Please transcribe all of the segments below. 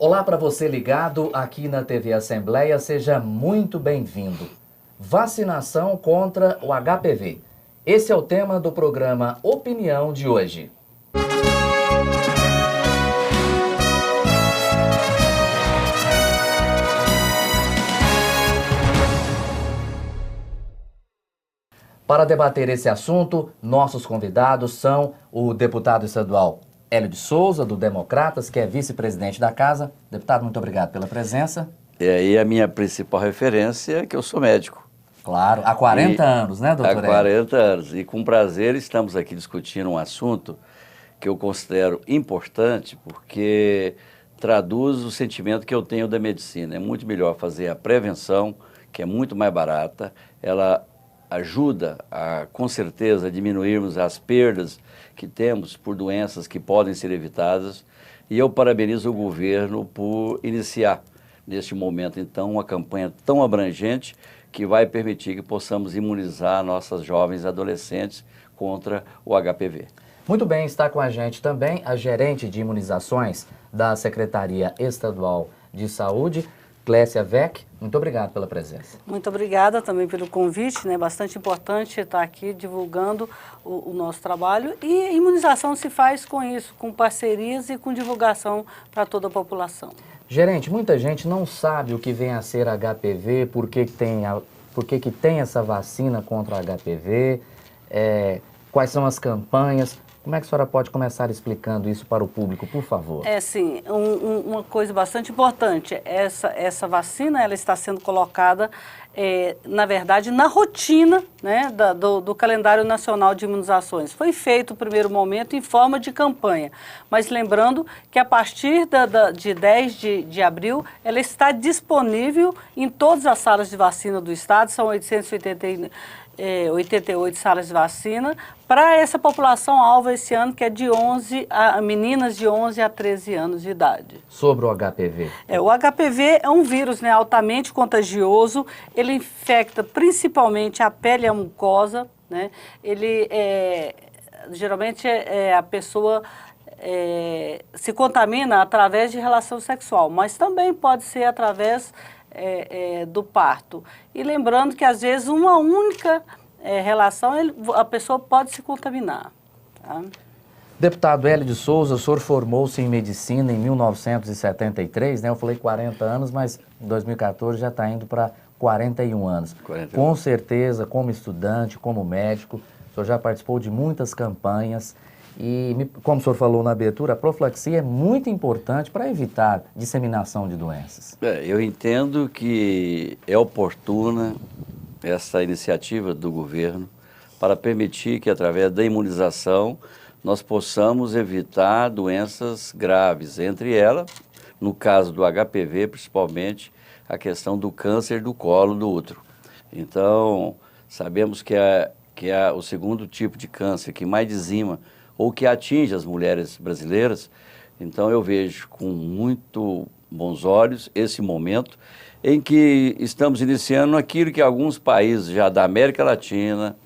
Olá para você ligado aqui na TV Assembleia, seja muito bem-vindo. Vacinação contra o HPV. Esse é o tema do programa Opinião de hoje. Para debater esse assunto, nossos convidados são o deputado estadual Hélio de Souza, do Democratas, que é vice-presidente da Casa. Deputado, muito obrigado pela presença. E aí a minha principal referência é que eu sou médico. Claro, há 40 anos, né, doutor Hélio? Há 40 anos. E com prazer estamos aqui discutindo um assunto que eu considero importante porque traduz o sentimento que eu tenho da medicina. É muito melhor fazer a prevenção, que é muito mais barata. Ela ajuda a, com certeza, diminuirmos as perdas que temos por doenças que podem ser evitadas. E eu parabenizo o governo por iniciar, neste momento, então, uma campanha tão abrangente que vai permitir que possamos imunizar nossas jovens e adolescentes contra o HPV. Muito bem, está com a gente também a gerente de imunizações da Secretaria Estadual de Saúde, Clécia Vec. Muito obrigado pela presença. Muito obrigada também pelo convite, né? Bastante importante estar aqui divulgando o nosso trabalho. E a imunização se faz com isso, com parcerias e com divulgação para toda a população. Gerente, muita gente não sabe o que vem a ser HPV, por que tem essa vacina contra HPV, quais são as campanhas. Como é que a senhora pode começar explicando isso para o público, por favor? Sim, uma coisa bastante importante, essa vacina ela está sendo colocada, na verdade, na rotina, né, do calendário nacional de imunizações. Foi feito o primeiro momento em forma de campanha, mas lembrando que a partir de 10 de abril, ela está disponível em todas as salas de vacina do estado, são 88 salas de vacina, para essa população alvo esse ano, que é de meninas de 11 a 13 anos de idade. Sobre o HPV? O HPV é um vírus, né, altamente contagioso, ele infecta principalmente a pele e a mucosa, né, geralmente a pessoa se contamina através de relação sexual, mas também pode ser através do parto. E lembrando que às vezes uma única relação, a pessoa pode se contaminar. Tá? Deputado Hélio de Souza, o senhor formou-se em medicina em 1973, né? Eu falei 40 anos, mas em 2014 já está indo para 41 anos. 41. Com certeza, como estudante, como médico, o senhor já participou de muitas campanhas e, como o senhor falou na abertura, a profilaxia é muito importante para evitar disseminação de doenças. Eu entendo que é oportuna essa iniciativa do governo para permitir que, através da imunização, nós possamos evitar doenças graves, entre elas, no caso do HPV, principalmente, a questão do câncer do colo do útero. Então, sabemos que é o segundo tipo de câncer que mais dizima ou que atinge as mulheres brasileiras. Então, eu vejo com muito bons olhos esse momento em que estamos iniciando aquilo que alguns países já da América Latina,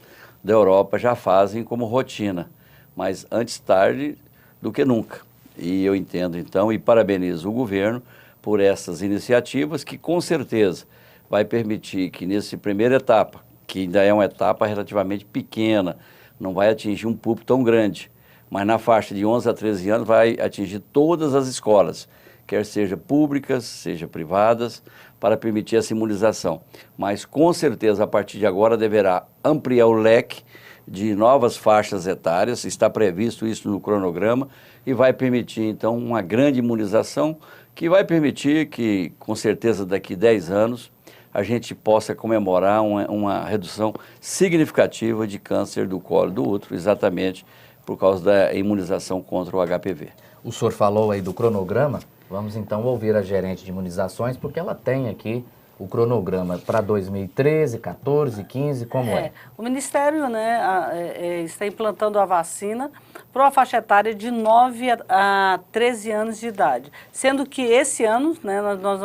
da Europa, já fazem como rotina, mas antes tarde do que nunca. E eu entendo, então, e parabenizo o governo por essas iniciativas que, com certeza, vai permitir que, nessa primeira etapa, que ainda é uma etapa relativamente pequena, não vai atingir um público tão grande, mas na faixa de 11 a 13 anos vai atingir todas as escolas, quer seja públicas, seja privadas, para permitir essa imunização. Mas, com certeza, a partir de agora, deverá ampliar o leque de novas faixas etárias, está previsto isso no cronograma, e vai permitir, então, uma grande imunização que vai permitir que, com certeza, daqui a 10 anos, a gente possa comemorar uma redução significativa de câncer do colo do útero, exatamente por causa da imunização contra o HPV. O senhor falou aí do cronograma, vamos então ouvir a gerente de imunizações, porque ela tem aqui o cronograma para 2013, 14, 15, como é? O Ministério, né, está implantando a vacina para uma faixa etária de 9 a 13 anos de idade, sendo que esse ano, né,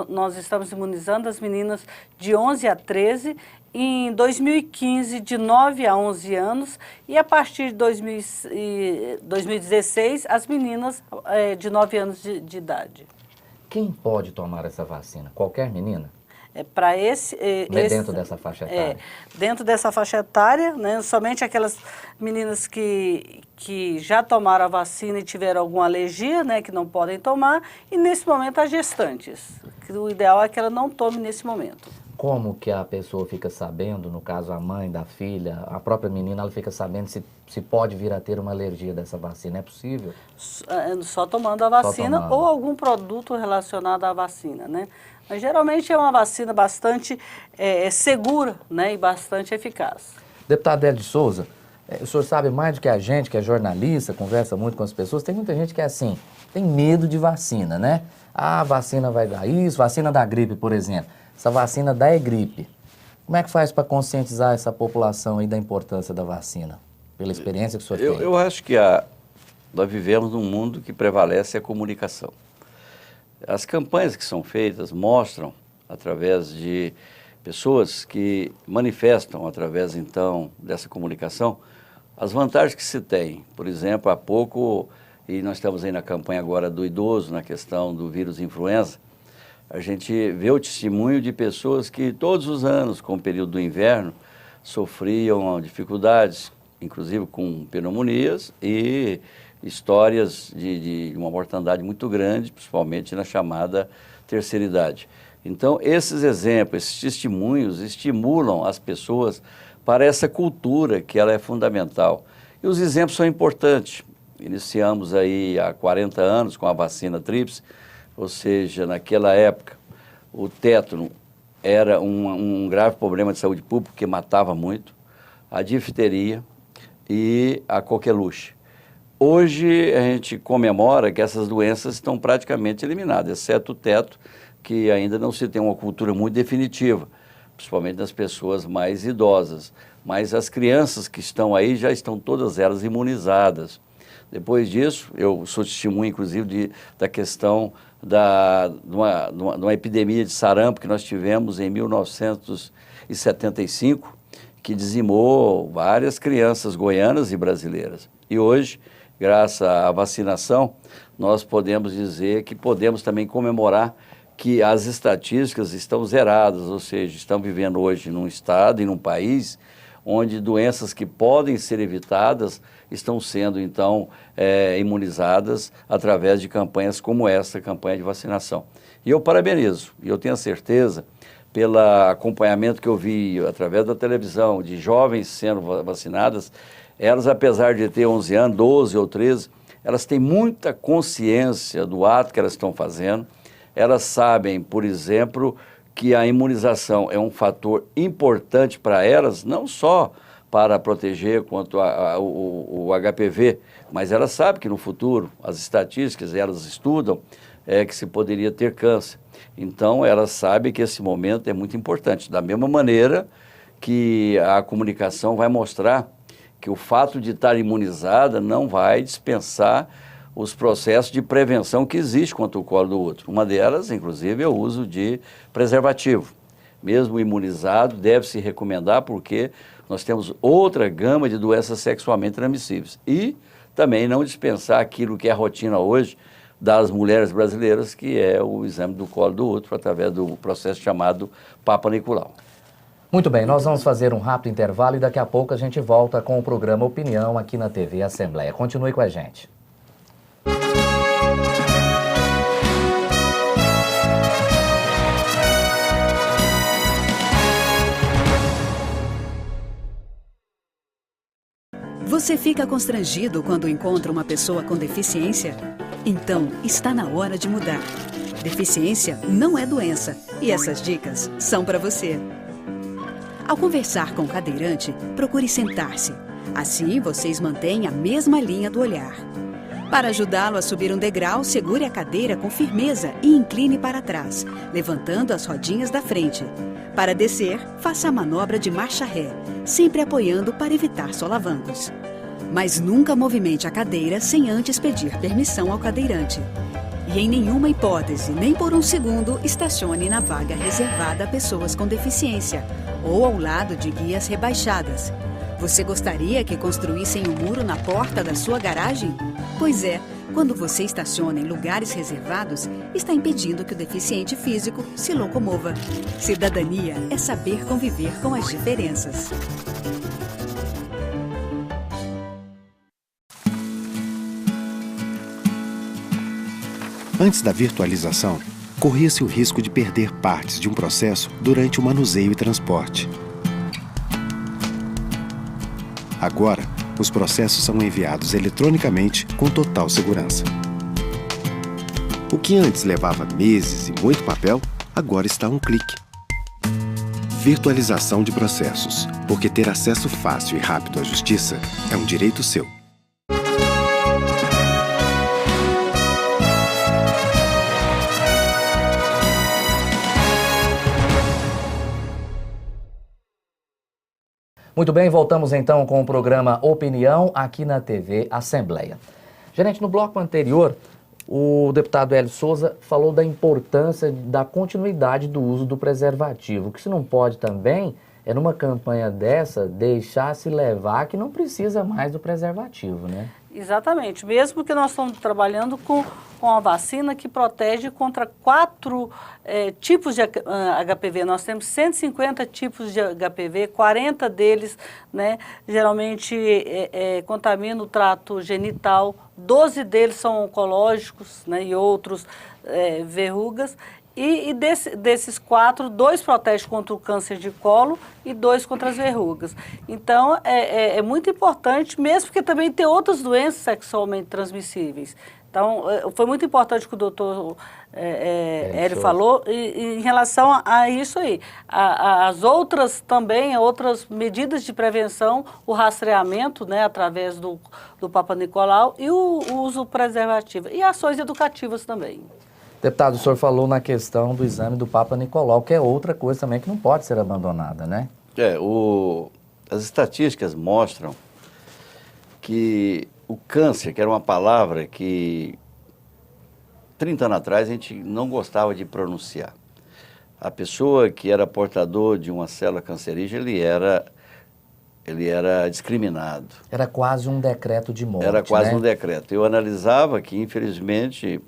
nós estamos imunizando as meninas de 11 a 13, em 2015 de 9 a 11 anos e a partir de 2016 as meninas de 9 anos de idade. Quem pode tomar essa vacina? Qualquer menina? Para dentro dessa faixa etária? Dentro dessa faixa etária, né, somente aquelas meninas que já tomaram a vacina e tiveram alguma alergia, né, que não podem tomar, e nesse momento as gestantes. O ideal é que ela não tome nesse momento. Como que a pessoa fica sabendo, no caso a mãe da filha, a própria menina, ela fica sabendo se pode vir a ter uma alergia dessa vacina? É possível? Só tomando a vacina ou algum produto relacionado à vacina, né? Mas geralmente é uma vacina bastante segura, né, e bastante eficaz. Deputado Hélio de Souza, o senhor sabe mais do que a gente, que é jornalista, conversa muito com as pessoas, tem muita gente que é assim, tem medo de vacina, né? Ah, a vacina vai dar isso, vacina da gripe, por exemplo. Essa vacina dá gripe. Como é que faz para conscientizar essa população aí da importância da vacina? Pela experiência que o senhor tem. Eu acho que nós vivemos num mundo que prevalece a comunicação. As campanhas que são feitas mostram, através de pessoas que manifestam, através, então, dessa comunicação, as vantagens que se tem. Por exemplo, há pouco, e nós estamos aí na campanha agora do idoso, na questão do vírus influenza, a gente vê o testemunho de pessoas que todos os anos, com o período do inverno, sofriam dificuldades, inclusive com pneumonias e histórias de uma mortandade muito grande, principalmente na chamada terceira idade. Então, esses exemplos, esses testemunhos estimulam as pessoas para essa cultura que ela é fundamental. E os exemplos são importantes. Iniciamos aí há 40 anos com a vacina tríplice, ou seja, naquela época o tétano era um grave problema de saúde pública que matava muito, a difteria e a coqueluche. Hoje a gente comemora que essas doenças estão praticamente eliminadas, exceto o tétano, que ainda não se tem uma cultura muito definitiva, principalmente nas pessoas mais idosas. Mas as crianças que estão aí já estão todas elas imunizadas. Depois disso, eu sou testemunha, inclusive, da questão de uma epidemia de sarampo que nós tivemos em 1975, que dizimou várias crianças goianas e brasileiras. E hoje, graças à vacinação, nós podemos dizer que podemos também comemorar que as estatísticas estão zeradas, ou seja, estamos vivendo hoje num estado e num país onde doenças que podem ser evitadas estão sendo, então, imunizadas através de campanhas como essa, campanha de vacinação. E eu parabenizo, e eu tenho certeza, pelo acompanhamento que eu vi através da televisão, de jovens sendo vacinadas, elas, apesar de ter 11 anos, 12 ou 13, elas têm muita consciência do ato que elas estão fazendo. Elas sabem, por exemplo, que a imunização é um fator importante para elas, não só para proteger quanto o HPV, mas elas sabem que no futuro, as estatísticas, elas estudam que se poderia ter câncer. Então, elas sabem que esse momento é muito importante. Da mesma maneira que a comunicação vai mostrar que o fato de estar imunizada não vai dispensar os processos de prevenção que existem contra o colo do útero. Uma delas, inclusive, é o uso de preservativo. Mesmo imunizado, deve se recomendar porque nós temos outra gama de doenças sexualmente transmissíveis. E também não dispensar aquilo que é a rotina hoje das mulheres brasileiras, que é o exame do colo do útero, através do processo chamado Papa Nicolau. Muito bem, nós vamos fazer um rápido intervalo e daqui a pouco a gente volta com o programa Opinião aqui na TV Assembleia. Continue com a gente. Você fica constrangido quando encontra uma pessoa com deficiência? Então, está na hora de mudar. Deficiência não é doença e essas dicas são para você. Ao conversar com o cadeirante, procure sentar-se. Assim, vocês mantêm a mesma linha do olhar. Para ajudá-lo a subir um degrau, segure a cadeira com firmeza e incline para trás, levantando as rodinhas da frente. Para descer, faça a manobra de marcha ré, sempre apoiando para evitar solavancos. Mas nunca movimente a cadeira sem antes pedir permissão ao cadeirante. E em nenhuma hipótese, nem por um segundo, estacione na vaga reservada a pessoas com deficiência ou ao lado de guias rebaixadas. Você gostaria que construíssem um muro na porta da sua garagem? Pois é, Quando você estaciona em lugares reservados, está impedindo que o deficiente físico se locomova. Cidadania é saber conviver com as diferenças. Antes da virtualização, corria-se o risco de perder partes de um processo durante o manuseio e transporte. Agora, os processos são enviados eletronicamente com total segurança. O que antes levava meses e muito papel, agora está a um clique. Virtualização de processos, porque ter acesso fácil e rápido à justiça é um direito seu. Muito bem, voltamos então com o programa Opinião aqui na TV Assembleia. Gerente, no bloco anterior, o deputado Hélio Souza falou da importância da continuidade do uso do preservativo, que se não pode também, é numa campanha dessa, deixar se levar que não precisa mais do preservativo, né? Exatamente, mesmo que nós estamos trabalhando com a vacina que protege contra 4 tipos de HPV. Nós temos 150 tipos de HPV, 40 deles, né, geralmente contaminam o trato genital, 12 deles são oncológicos, né, e outros verrugas. E desses 4, 2 protegem contra o câncer de colo e 2 contra as verrugas. Então, é muito importante, mesmo porque também tem outras doenças sexualmente transmissíveis. Então, foi muito importante o que o doutor Hélio falou em relação a isso aí. As outras também, outras medidas de prevenção, o rastreamento, né, através do Papa Nicolau e o uso preservativo. E ações educativas também. Deputado, o senhor falou na questão do exame do Papa Nicolau, que é outra coisa também que não pode ser abandonada, né? As estatísticas mostram que o câncer, que era uma palavra que 30 anos atrás a gente não gostava de pronunciar. A pessoa que era portador de uma célula cancerígena, ele era discriminado. Era quase um decreto de morte, Era quase, né, um decreto. Eu analisava que, infelizmente,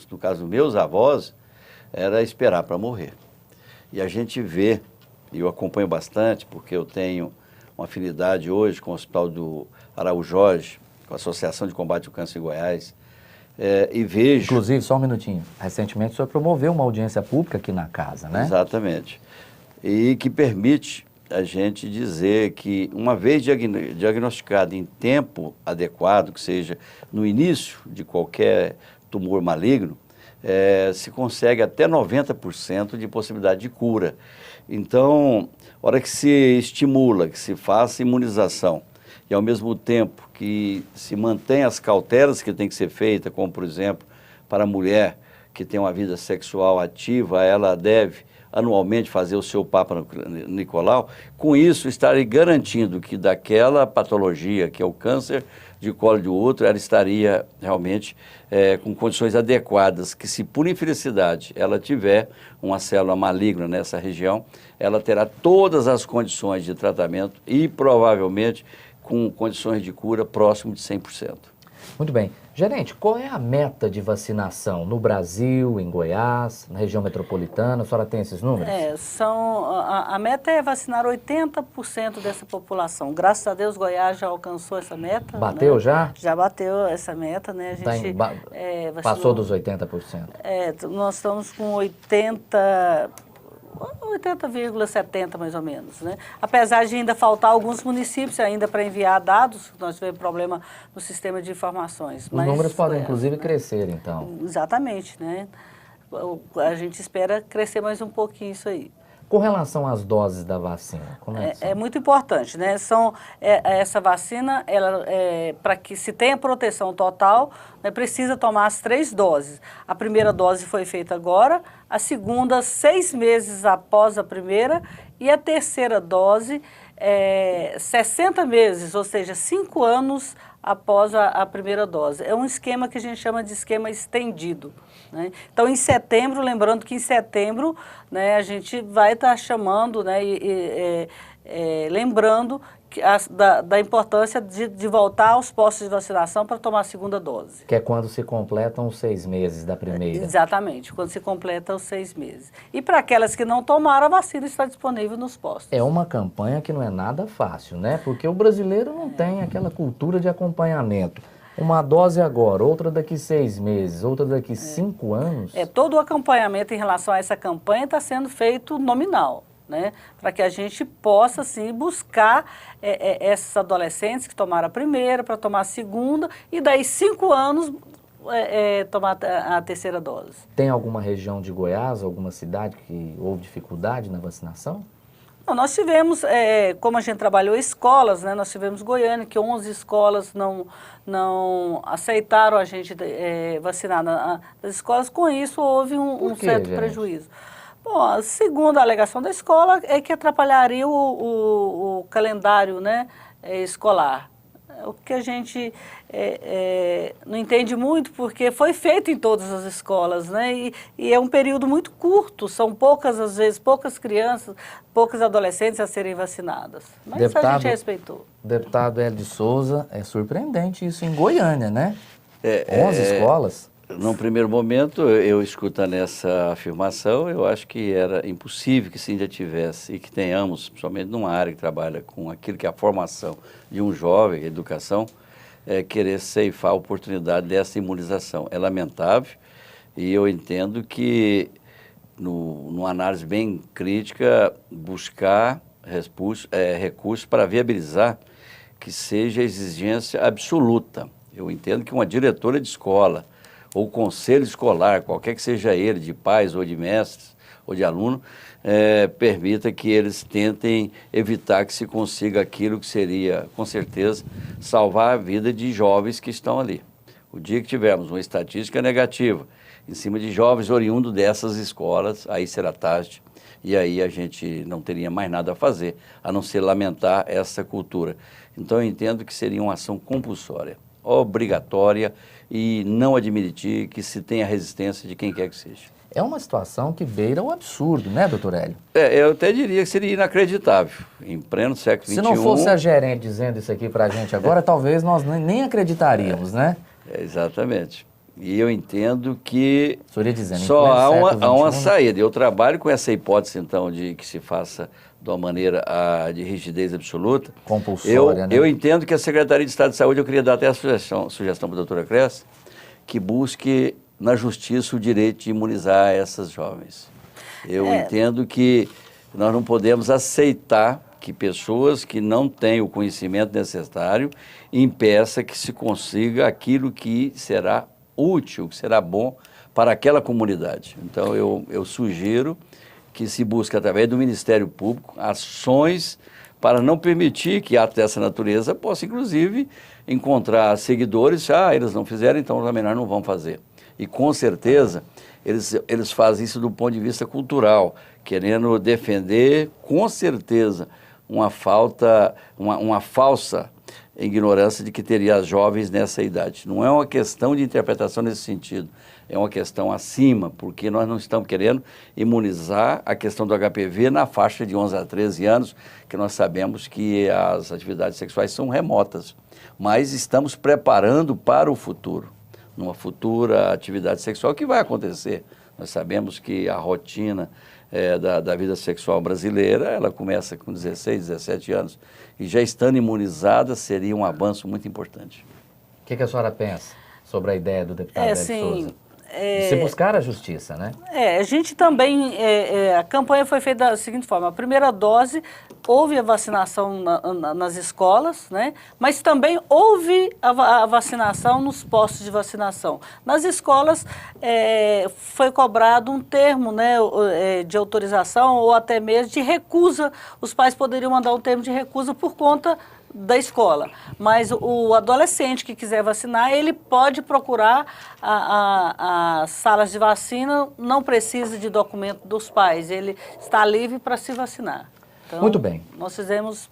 no caso dos meus avós, era esperar para morrer. E a gente vê, e eu acompanho bastante, porque eu tenho uma afinidade hoje com o Hospital do Araújo Jorge, com a Associação de Combate ao Câncer em Goiás, e vejo... Inclusive, só um minutinho, recentemente o senhor promoveu uma audiência pública aqui na casa, né? Exatamente. E que permite a gente dizer que, uma vez diagnosticado em tempo adequado, que seja no início de qualquer tumor maligno, se consegue até 90% de possibilidade de cura. Então, a hora que se estimula, que se faça imunização, e ao mesmo tempo que se mantém as cautelas que tem que ser feita, como, por exemplo, para a mulher que tem uma vida sexual ativa, ela deve anualmente fazer o seu Papa Nicolau, com isso estarem garantindo que daquela patologia, que é o câncer de colo de útero, ela estaria realmente com condições adequadas, que se por infelicidade ela tiver uma célula maligna nessa região, ela terá todas as condições de tratamento e provavelmente com condições de cura próximo de 100%. Muito bem. Gerente, qual é a meta de vacinação no Brasil, em Goiás, na região metropolitana? A senhora tem esses números? A meta é vacinar 80% dessa população. Graças a Deus, Goiás já alcançou essa meta. Bateu, né? Já? Já bateu essa meta, né? A gente passou dos 80%. Nós estamos com 80,70 mais ou menos, né? Apesar de ainda faltar alguns municípios ainda para enviar dados, nós tivemos problema no sistema de informações. Os números podem inclusive crescer, então. Exatamente, né? A gente espera crescer mais um pouquinho isso aí. Com relação às doses da vacina, como é que são? É muito importante, né? Essa vacina, para que se tenha proteção total, né, precisa tomar as 3 doses. A primeira dose foi feita agora, a segunda 6 meses após a primeira e a terceira dose 60 meses, ou seja, 5 anos após a primeira dose. É um esquema que a gente chama de esquema estendido, né? Então, em setembro, lembrando que em setembro, né, a gente vai estar chamando, né, lembrando da importância de voltar aos postos de vacinação para tomar a segunda dose. Que é quando se completam os 6 meses da primeira. Exatamente, quando se completa os 6 meses. E para aquelas que não tomaram, a vacina está disponível nos postos. É uma campanha que não é nada fácil, né? Porque o brasileiro não tem aquela cultura de acompanhamento. Uma dose agora, outra daqui 6 meses, outra daqui 5 anos. Todo o acompanhamento em relação a essa campanha está sendo feito nominal, né? Para que a gente possa, assim, buscar esses adolescentes que tomaram a primeira, para tomar a segunda, e daí 5 anos tomar a terceira dose. Tem alguma região de Goiás, alguma cidade que houve dificuldade na vacinação? Não, nós tivemos, como a gente trabalhou escolas, né, nós tivemos Goiânia, que 11 escolas não aceitaram a gente vacinar nas escolas. Com isso, houve um certo prejuízo. Bom, segundo a alegação da escola, é que atrapalharia o calendário, né, escolar. O que a gente não entende muito, porque foi feito em todas as escolas, né? E é um período muito curto, são poucas, às vezes, poucas crianças, poucos adolescentes a serem vacinadas. Mas isso a gente respeitou. Deputado Hélio de Souza, é surpreendente isso em Goiânia, né? 11 escolas. Num primeiro momento, eu escutando essa afirmação, eu acho que era impossível que se ainda tivesse e que tenhamos, principalmente numa área que trabalha com aquilo que é a formação de um jovem, a educação, querer ceifar a oportunidade dessa imunização. É lamentável e eu entendo que, numa análise bem crítica, buscar recursos para viabilizar que seja exigência absoluta. Eu entendo que uma diretora de escola, ou conselho escolar, qualquer que seja ele, de pais ou de mestres ou de aluno, permita que eles tentem evitar que se consiga aquilo que seria, com certeza, salvar a vida de jovens que estão ali. O dia que tivermos uma estatística negativa em cima de jovens oriundos dessas escolas, aí será tarde e aí a gente não teria mais nada a fazer, a não ser lamentar essa cultura. Então eu entendo que seria uma ação compulsória, obrigatória, e não admitir que se tenha resistência de quem quer que seja. É uma situação que beira o absurdo, né, doutor Hélio? Eu até diria que seria inacreditável, em pleno século XXI. Se não fosse a gerente dizendo isso aqui pra gente agora, talvez nós nem acreditaríamos, né? Exatamente. E eu entendo que dizendo, só há uma saída. Eu trabalho com essa hipótese, então, de que se faça de uma maneira de rigidez absoluta. Compulsória, né? Eu entendo que a Secretaria de Estado de Saúde, eu queria dar até a sugestão para a doutora Cresce, que busque na justiça o direito de imunizar essas jovens. Eu entendo que nós não podemos aceitar que pessoas que não têm o conhecimento necessário impeça que se consiga aquilo que será útil, que será bom para aquela comunidade. Então, eu sugiro que se busque, através do Ministério Público, ações para não permitir que atos dessa natureza possa, inclusive, encontrar seguidores, eles não fizeram, então também nós não vamos fazer. E, com certeza, eles fazem isso do ponto de vista cultural, querendo defender, com certeza, uma falsa ignorância de que teria jovens nessa idade. Não é uma questão de interpretação nesse sentido, é uma questão acima, porque nós não estamos querendo imunizar a questão do HPV na faixa de 11 a 13 anos, que nós sabemos que as atividades sexuais são remotas, mas estamos preparando para o futuro, numa futura atividade sexual que vai acontecer. Nós sabemos que a rotina da vida sexual brasileira, ela começa com 16, 17 anos, e já estando imunizada seria um avanço muito importante. O que a senhora pensa sobre a ideia do deputado Hélio de Souza? Se buscar a justiça, né? A gente também, a campanha foi feita da seguinte forma: a primeira dose, houve a vacinação nas escolas, né? Mas também houve a vacinação nos postos de vacinação. Nas escolas foi cobrado um termo, né, de autorização ou até mesmo de recusa. Os pais poderiam mandar um termo de recusa por conta da escola, mas o adolescente que quiser vacinar, ele pode procurar as salas de vacina, não precisa de documento dos pais, ele está livre para se vacinar. Então, muito bem. Nós fizemos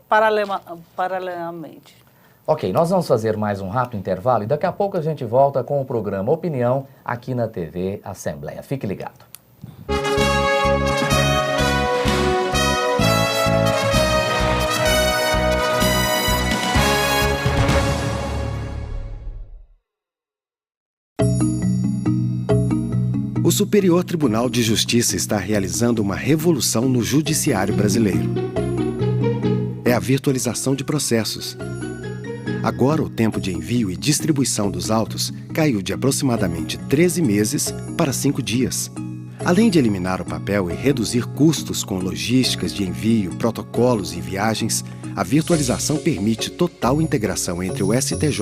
paralelamente. Ok, nós vamos fazer mais um rápido intervalo e daqui a pouco a gente volta com o programa Opinião aqui na TV Assembleia. Fique ligado. O Superior Tribunal de Justiça está realizando uma revolução no judiciário brasileiro. É a virtualização de processos. Agora, o tempo de envio e distribuição dos autos caiu de aproximadamente 13 meses para 5 dias. Além de eliminar o papel e reduzir custos com logísticas de envio, protocolos e viagens, a virtualização permite total integração entre o STJ,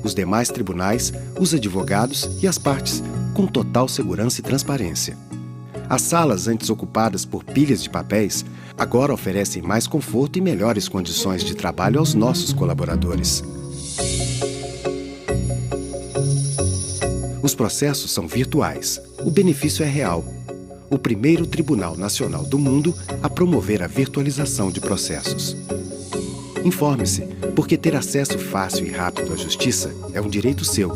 os demais tribunais, os advogados e as partes, com total segurança e transparência. As salas antes ocupadas por pilhas de papéis agora oferecem mais conforto e melhores condições de trabalho aos nossos colaboradores. Os processos são virtuais. O benefício é real. O primeiro Tribunal Nacional do mundo a promover a virtualização de processos. Informe-se, porque ter acesso fácil e rápido à justiça é um direito seu.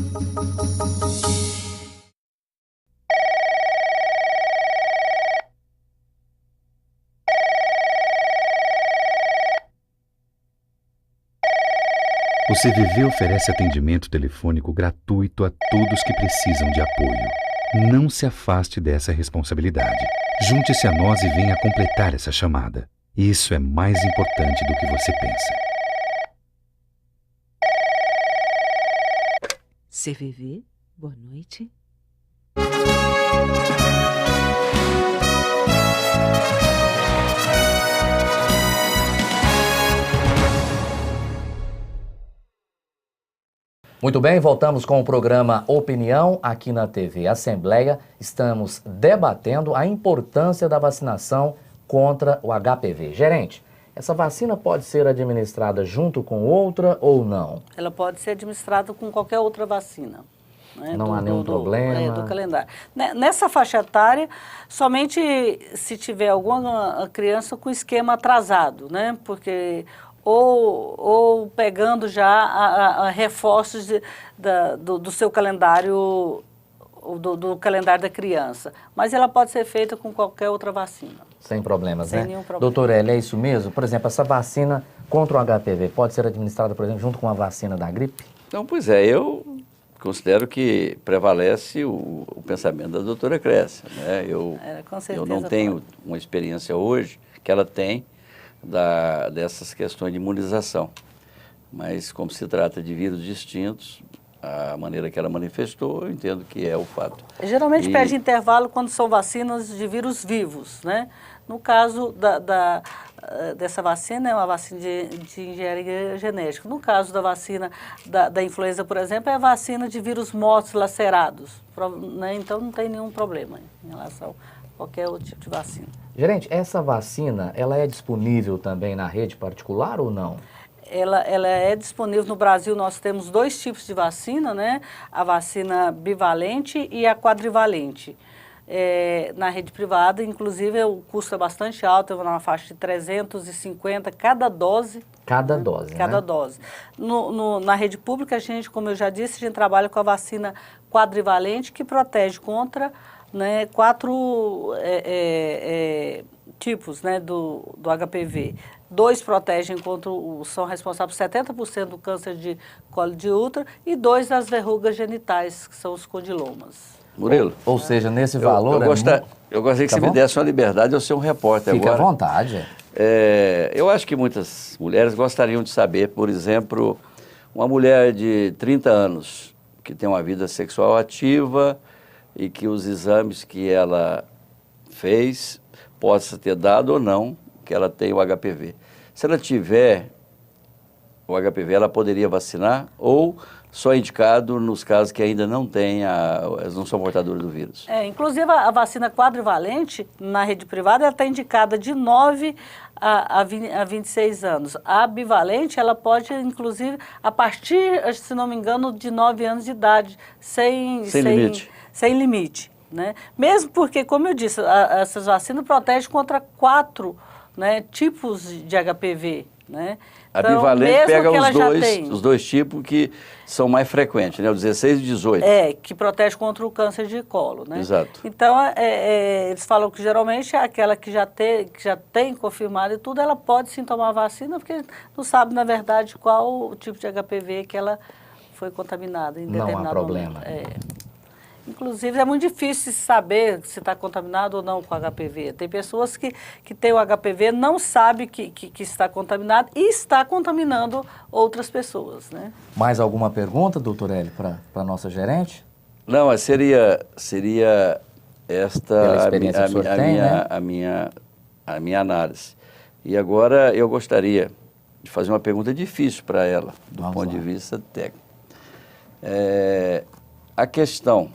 O CVV oferece atendimento telefônico gratuito a todos que precisam de apoio. Não se afaste dessa responsabilidade. Junte-se a nós e venha completar essa chamada. Isso é mais importante do que você pensa. CVV, boa noite. Muito bem, voltamos com o programa Opinião aqui na TV Assembleia. Estamos debatendo a importância da vacinação contra o HPV. Gerente, essa vacina pode ser administrada junto com outra ou não? Ela pode ser administrada com qualquer outra vacina. Né? Não há nenhum problema? Do calendário. Nessa faixa etária, somente se tiver alguma criança com esquema atrasado, né? Porque ou pegando já reforços do seu calendário, do calendário da criança. Mas ela pode ser feita com qualquer outra vacina. Sem problemas, né? Sem nenhum problema. Doutor Hélio, é isso mesmo? Por exemplo, essa vacina contra o HPV pode ser administrada, por exemplo, junto com a vacina da gripe? Então, pois é, eu considero que prevalece o pensamento da doutora Crescia, né? Com certeza eu não tenho uma experiência hoje que ela tem dessas questões de imunização. Mas, como se trata de vírus distintos, a maneira que ela manifestou, eu entendo que é o fato. Geralmente pede intervalo quando são vacinas de vírus vivos, né? No caso dessa vacina, é uma vacina de engenharia genética. No caso da vacina da influenza, por exemplo, é a vacina de vírus mortos lacerados, né? Então não tem nenhum problema em relação a qualquer outro tipo de vacina. Gerente, essa vacina, ela é disponível também na rede particular ou não? Ela é disponível no Brasil, nós temos 2 tipos de vacina, né? A vacina bivalente e a quadrivalente. Na rede privada, inclusive, o custo é bastante alto, eu vou na faixa de 350 cada dose. Cada dose, né? Cada dose. Na rede pública, a gente, como eu já disse, a gente trabalha com a vacina quadrivalente, que protege contra, né, 4 tipos, né, do HPV. 2 protegem contra são responsáveis por 70% do câncer de colo de útero e 2 das verrugas genitais, que são os condilomas. Murilo? Ou seja, nesse valor... Eu gostaria que você me desse uma liberdade de eu ser um repórter Fique agora. à vontade. Eu acho que muitas mulheres gostariam de saber, por exemplo, uma mulher de 30 anos que tem uma vida sexual ativa e que os exames que ela fez possa ter dado ou não que ela tem o HPV. Se ela tiver o HPV, ela poderia vacinar ou só indicado nos casos que ainda não tem, não são portadores do vírus? Inclusive, a vacina quadrivalente, na rede privada, ela está indicada de 9 a 26 anos. A bivalente, ela pode, inclusive, a partir, se não me engano, de 9 anos de idade, sem limite. Sem limite, né? Mesmo porque, como eu disse, essas vacinas protegem contra 4, né, tipos de HPV, né? A então, bivalente pega os dois tipos que são mais frequentes, né? O 16 e o 18. Que protege contra o câncer de colo, né? Exato. Então, eles falam que geralmente aquela que já tem confirmado e tudo, ela pode sim tomar vacina, porque não sabe, na verdade, qual o tipo de HPV que ela foi contaminada em determinado não há problema. momento. Inclusive, é muito difícil saber se está contaminado ou não com HPV. Tem pessoas que têm o HPV, não sabem que está contaminado e está contaminando outras pessoas, né? Mais alguma pergunta, doutor Hélio, para a nossa gerente? Não, mas seria Pela experiência que o senhor tem, né? a minha análise. E agora eu gostaria de fazer uma pergunta difícil para ela, do ponto de vista técnico. A questão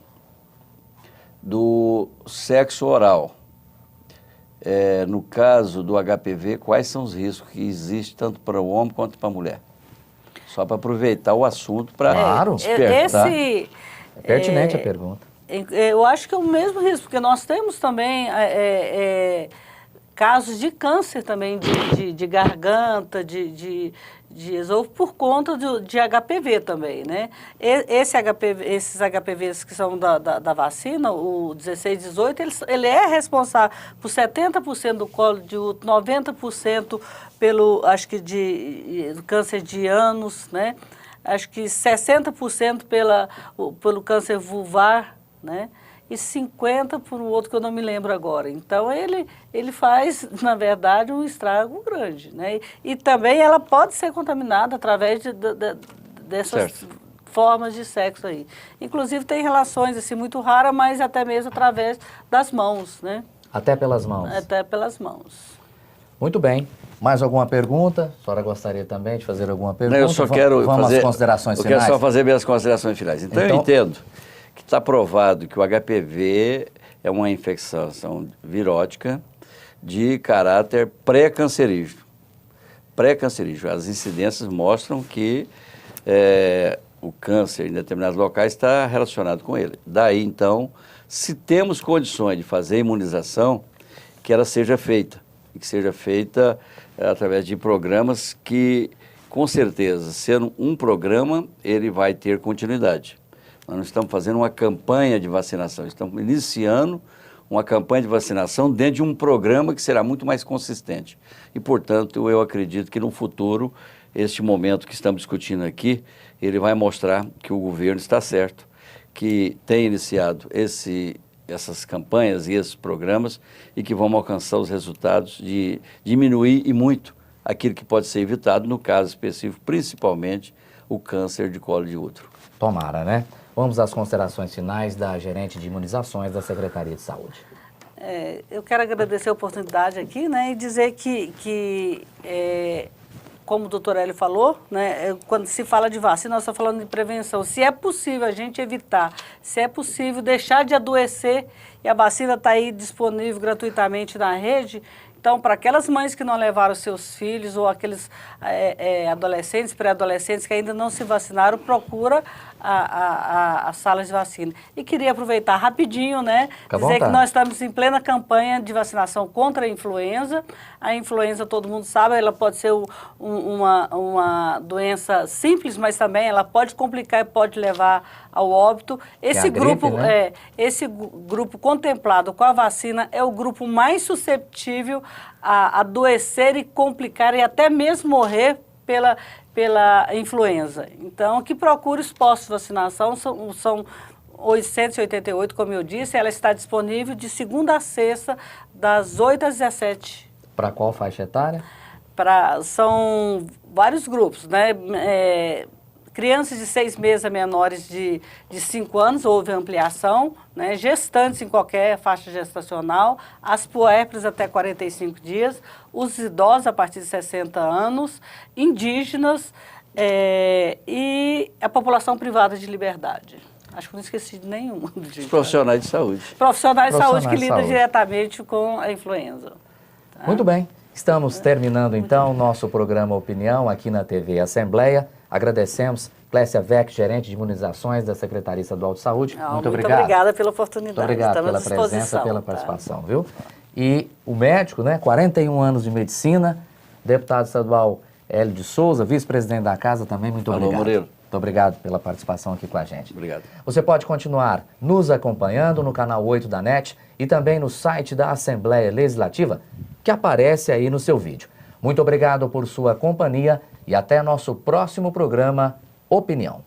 do sexo oral, no caso do HPV, quais são os riscos que existem tanto para o homem quanto para a mulher? Só para aproveitar o assunto para despertar. É pertinente a pergunta. Eu acho que é o mesmo risco, porque nós temos também casos de câncer também, de garganta, de esôfago, por conta de HPV também, né? Esses HPVs que são da vacina, o 16 e 18, ele é responsável por 70% do colo de útero, 90% pelo, acho que, do câncer de ânus, né? Acho que 60% pelo câncer vulvar, né? E 50% por um outro que eu não me lembro agora. Então, ele faz, na verdade, um estrago grande, né? E também ela pode ser contaminada através dessas formas de sexo aí. Inclusive, tem relações, assim, muito raras, mas até mesmo através das mãos, né? Até pelas mãos. Até pelas mãos. Muito bem. Mais alguma pergunta? A senhora gostaria também de fazer alguma pergunta? Não, eu só quero Vamos fazer... às considerações finais? Eu quero só fazer minhas considerações finais. Então, eu entendo que está provado que o HPV é uma infecção virótica de caráter pré-cancerígeno. Pré-cancerígeno. As incidências mostram que o câncer em determinados locais está relacionado com ele. Daí, então, se temos condições de fazer imunização, que ela seja feita. E que seja feita através de programas que, com certeza, sendo um programa, ele vai ter continuidade. Nós não estamos fazendo uma campanha de vacinação, estamos iniciando uma campanha de vacinação dentro de um programa que será muito mais consistente. E, portanto, eu acredito que no futuro, este momento que estamos discutindo aqui, ele vai mostrar que o governo está certo, que tem iniciado essas campanhas e esses programas e que vão alcançar os resultados de diminuir e muito aquilo que pode ser evitado, no caso específico, principalmente o câncer de colo de útero. Tomara, né? Vamos às considerações finais da gerente de imunizações da Secretaria de Saúde. Eu quero agradecer a oportunidade aqui, né, e dizer que como o doutor Hélio falou, né, quando se fala de vacina, nós estamos falando de prevenção. Se é possível a gente evitar, se é possível deixar de adoecer, e a vacina está aí disponível gratuitamente na rede, então, para aquelas mães que não levaram seus filhos ou aqueles adolescentes, pré-adolescentes que ainda não se vacinaram, procura as salas de vacina. E queria aproveitar rapidinho, né, dizer que nós estamos em plena campanha de vacinação contra a influenza. A influenza, todo mundo sabe, ela pode ser uma doença simples, mas também ela pode complicar e pode levar ao óbito. Esse grupo, gripe, né? Esse grupo contemplado com a vacina é o grupo mais susceptível a adoecer e complicar e até mesmo morrer pela influenza. Então, que procure os postos de vacinação, são 888, como eu disse, ela está disponível de segunda a sexta, das 8 às 17. Para qual faixa etária? São vários grupos, né? Crianças de 6 meses a menores de 5 anos, houve ampliação, né? Gestantes em qualquer faixa gestacional, as puérperas até 45 dias, os idosos a partir de 60 anos, indígenas e a população privada de liberdade. Acho que não esqueci de nenhuma. Os profissionais de saúde. Profissionais de saúde que lidam diretamente com a influenza. Tá? Muito bem. Estamos terminando, então, o nosso programa Opinião aqui na TV Assembleia. Agradecemos Clécia Weck, gerente de imunizações da Secretaria Estadual de Saúde. Muito obrigado. Muito obrigada pela oportunidade. Muito obrigado pela presença, pela participação, viu? E o médico, né, 41 anos de medicina, deputado estadual Hélio de Souza, vice-presidente da casa também, muito obrigado. Murilo. Muito obrigado pela participação aqui com a gente. Obrigado. Você pode continuar nos acompanhando no canal 8 da NET e também no site da Assembleia Legislativa, que aparece aí no seu vídeo. Muito obrigado por sua companhia e até nosso próximo programa Opinião.